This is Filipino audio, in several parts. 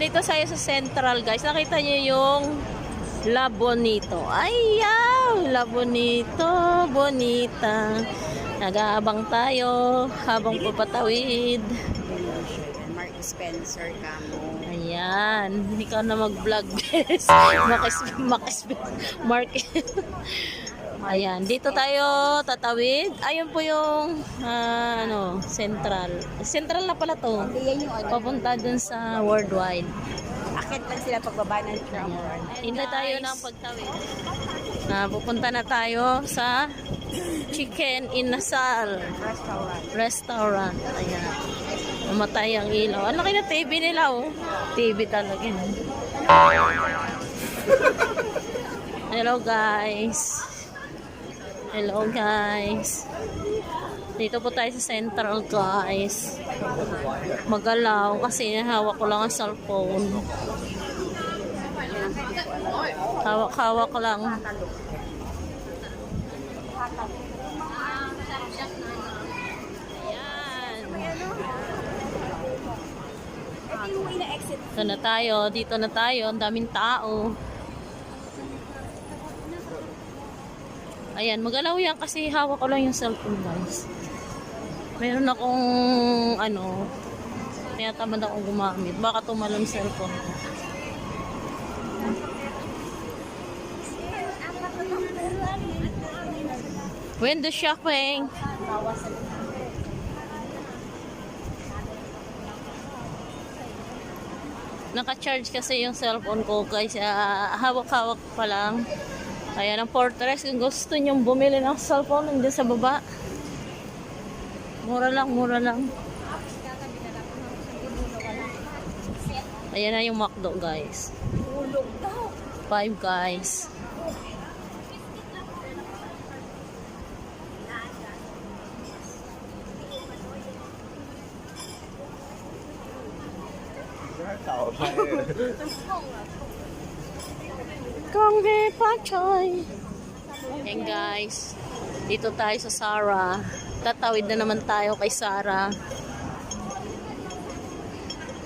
dito tayo sa Central, guys. Nakita niyo yung La Bonito. Ayaw! La Bonito, bonita. Nag-aabang tayo habang papatawid. Mark Spencer ka mo. Ayan. Ikaw na mag-vlog, guys. Mark. Ayan. Dito tayo tatawid. Ayun po yung Central. Central na pala to. Yan yung ano. Papunta dun sa Worldwide. Akit lang sila pagbaba ng tram. Hintay tayo ng pagtawid. Pupunta na tayo sa Chicken Inasal Restaurant. Ayan. Namatay ang ilaw. Ano kaya TV nila, oh? TV talaga. Hello, guys. Hello, guys. Dito po tayo sa Central, guys. Magalaw kasi hawak ko lang ang cellphone. Hawak lang. Ito na tayo. Dito na tayo. Ang daming tao. Ayan. Magalaw yan kasi hawak ko lang yung cellphone, guys. Meron akong tinatamad akong gumamit. Baka tumalon cellphone ko. Window shopping. Naka-charge kasi yung cellphone ko, guys. Hawak-hawak pa lang. Ayan ang Fortress. Kung gusto nyo bumili ng cellphone, nandiyan sa baba. Mura lang, mura lang. Ayan na yung McDo, guys. 5, guys. Konghe Pachoy. Yan, guys. Dito tayo sa Sara. Tatawid na naman tayo kay Sara.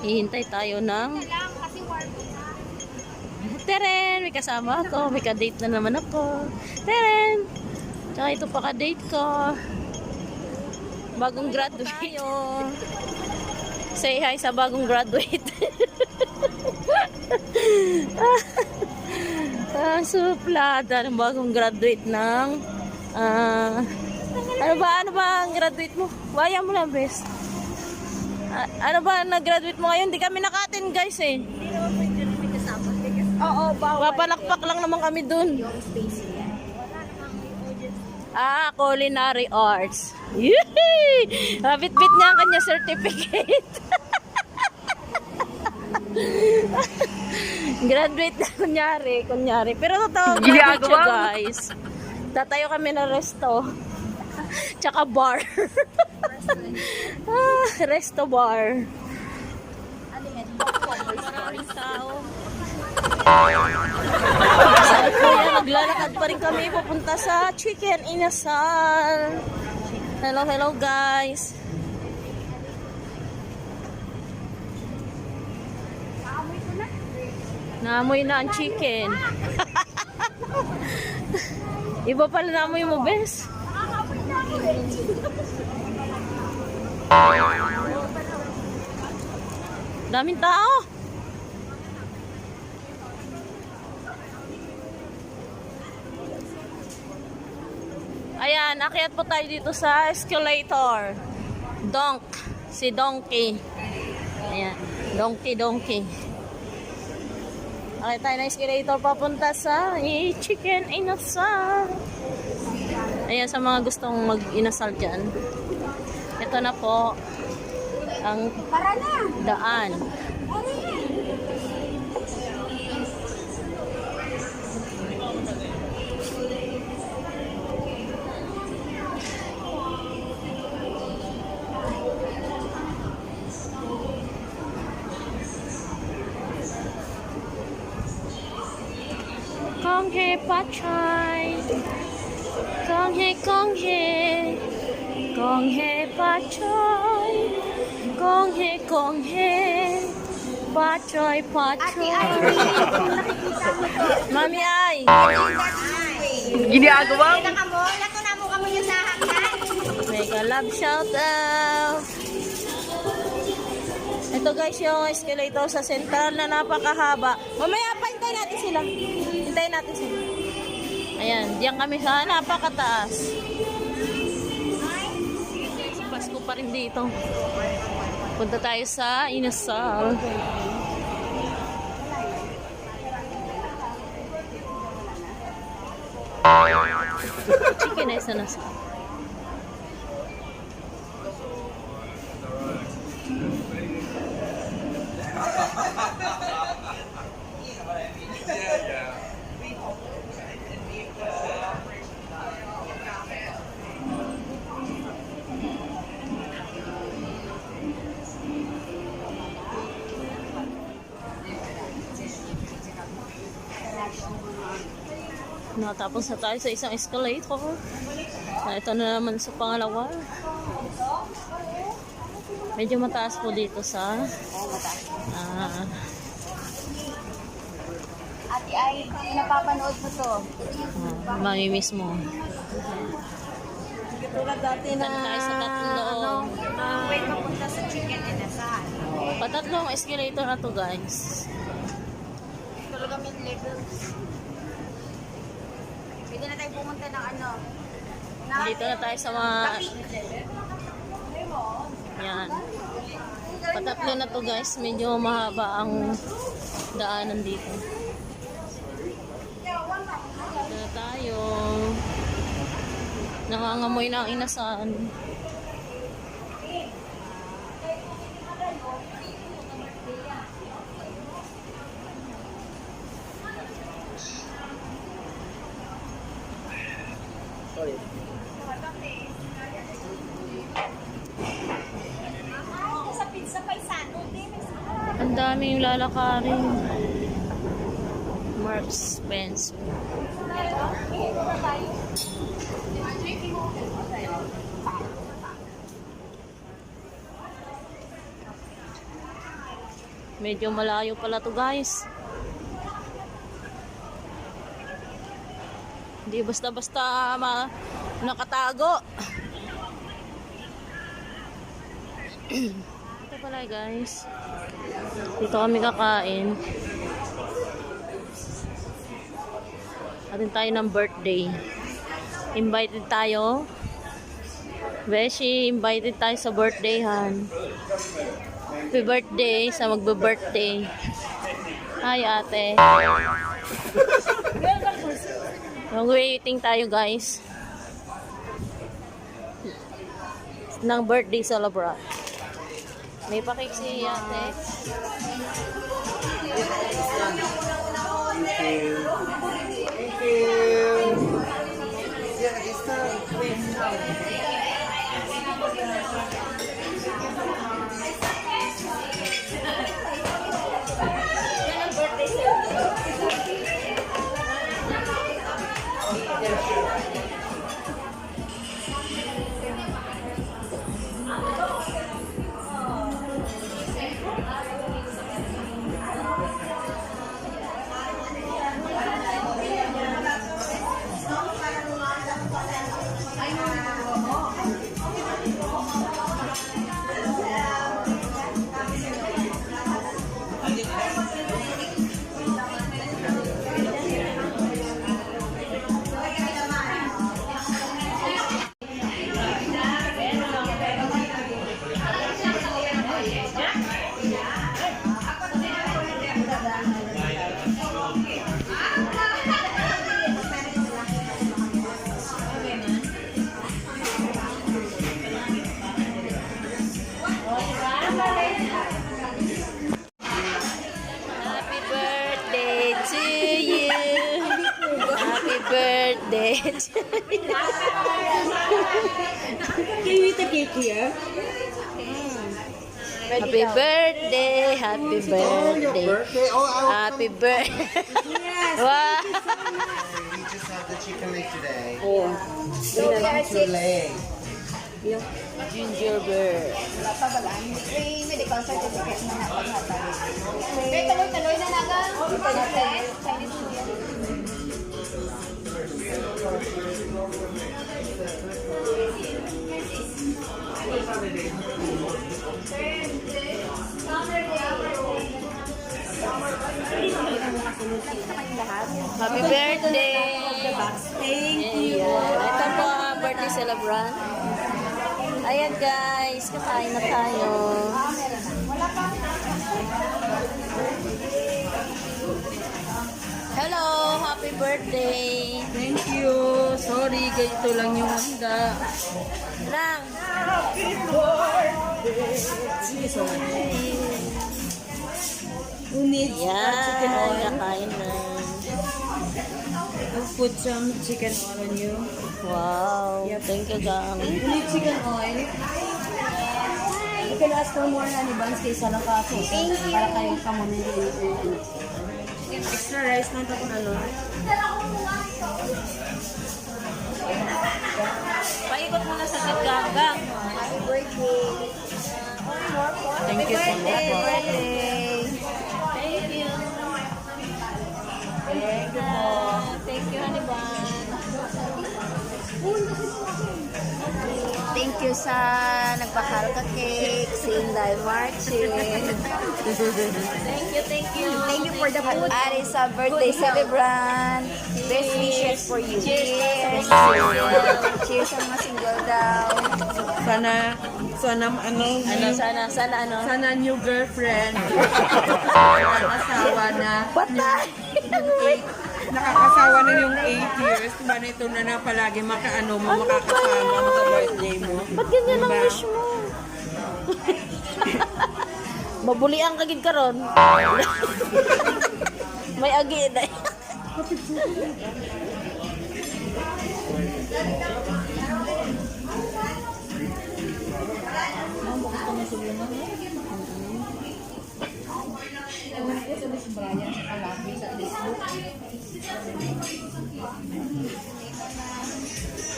Hihintay tayo ng Teren, may kasama ako. May ka-date na naman ako. Teren! Tsaka ito pa ka-date ko. Bagong graduate. Say hi sa bagong graduate. Suplada ng bagong graduate ng ano ba ang graduate mo? Waya mo lang, bes. Ano ba nag-graduate mo ngayon? Hindi kami nakatin, guys, eh. Oo, bawal. Papalakpak lang naman kami dun. Yung space yan. Culinary arts. Yee! Bit-bit niya ang kanya certificate. Graduate na kunyari. Pero totoo graduate siya, guys. Tatayo kami ng resto. Tsaka bar. Resto bar. Maraming tao. Kaya naglalakad pa rin kami pupunta sa Chicken Inasal. Hello guys. Naamoy na ang chicken. Iba pala naamoy mo, bes. Daming tao. Ayan, akyat po tayo dito sa escalator. Si Donkey. Ayan, Donkey. Okay, tayo na escalator papunta sa Chicken Inasal. Ayan, sa mga gustong mag-inasal dyan. Ito na po ang daan. Konghe Pachoy. Konghe Pachoy. Konghe Pachoy, pachoy. Mami ay. Ginagawa mo? Lato na mo kamo yung sahang na. Mega love shout out. Ito guys yung escalator sa sentral na napakahaba. Mamaya pa, hintayin natin sila. Hintayin natin sila. Ayan, diyan kami sa napakataas. Pasko pa rin dito. Punta tayo sa Inasal. Chicken ay sana sa. Natapos na tayo sa isang escalator. Ito na naman sa pangalawa. Medyo mataas po dito sa Ate ay, napapanood mo to. mamimiss mo. Tulad dati Punta na tayo sa tatlong wait mapunta sa chicken and asal. patatlong escalator na to guys. Talaga may levels. Pwede na tayo pumunta ng ano. Dito na tayo sa mga yan. Patatlo na to guys. Medyo mahaba ang daanan dito. Dito na tayo. Nangangamoy na ang Inasal. Sa pizza paisano, Ang daming lalakarin. Mark Spencer. Medyo malayo pala to guys. Hindi basta-basta nakatago. Ito pala guys. Dito kami kakain. Atin tayo ng birthday. Invited tayo. Beshi, invited tayo sa birthday han. Happy birthday sa magbe-birthday. Hi ate. Waiting tayo guys. Ng birthday celebrate. May pakik si ate. Thank you. Yeah, it's Happy birthday to you. Happy birthday to you. Can you eat the cake here? Happy birthday. Happy birthday. birthday. Oh, Happy birthday. Yes. Wow. we just had the chicken leg today. Oh. So, Two leg. yung Ginger beer. May medical certificate na napaghatag. May tuloy-tuloy na naga. Chinese New Year. Happy birthday! Thank you. Ayan. Ito po ang birthday celebrant. Ayan guys, kakain na tayo. Hello, happy birthday. Thank you. Sorry, ganito lang yung handa. Lang. Who needs chicken Yan, oil? kakain na. I'll put some chicken oil on you. Wow, thank you gang. Who needs chicken oil? You can ask for more honey buns kaysa lang ka ako. Thank you. Para kayong kamunin din. Extra rice lang ito kung ano. Paikot muna sa gaggang. Happy birthday. Thank you so much. Happy birthday. Thank you. Thank you, honey bun. Thank you sa nagpahalka cake, si Inday Marchin. Thank you, thank you. Thank you for the food. Ari sa birthday celebrant. Best wishes for you. Cheers. Cheers sa mga single daw. Sana ano, Sana new girlfriend. Nakakasawa na. Nakakasawa na yung 8 years. Diba na ito na palagi makakasama mo sa birthday mo. ba't ganyan ang Diba? wish mo? Mabulian ka gid karon. May agi na.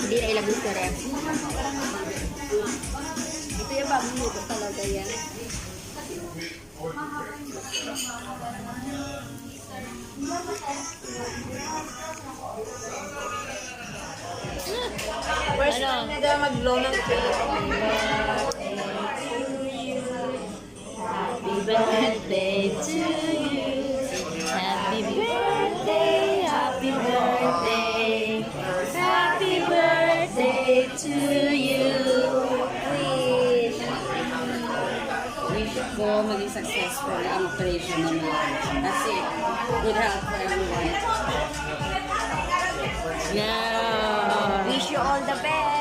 Hindi na ilagay sa ref. Ito yung bagong luto talaga yan. First Ano? time na mag-blow ng cake. Happy birthday to you. Happy birthday, happy birthday. Happy birthday to you. Wish ko maging successful ang operation naman. Kasi good health for everyone. Yeah. Wish you all the best.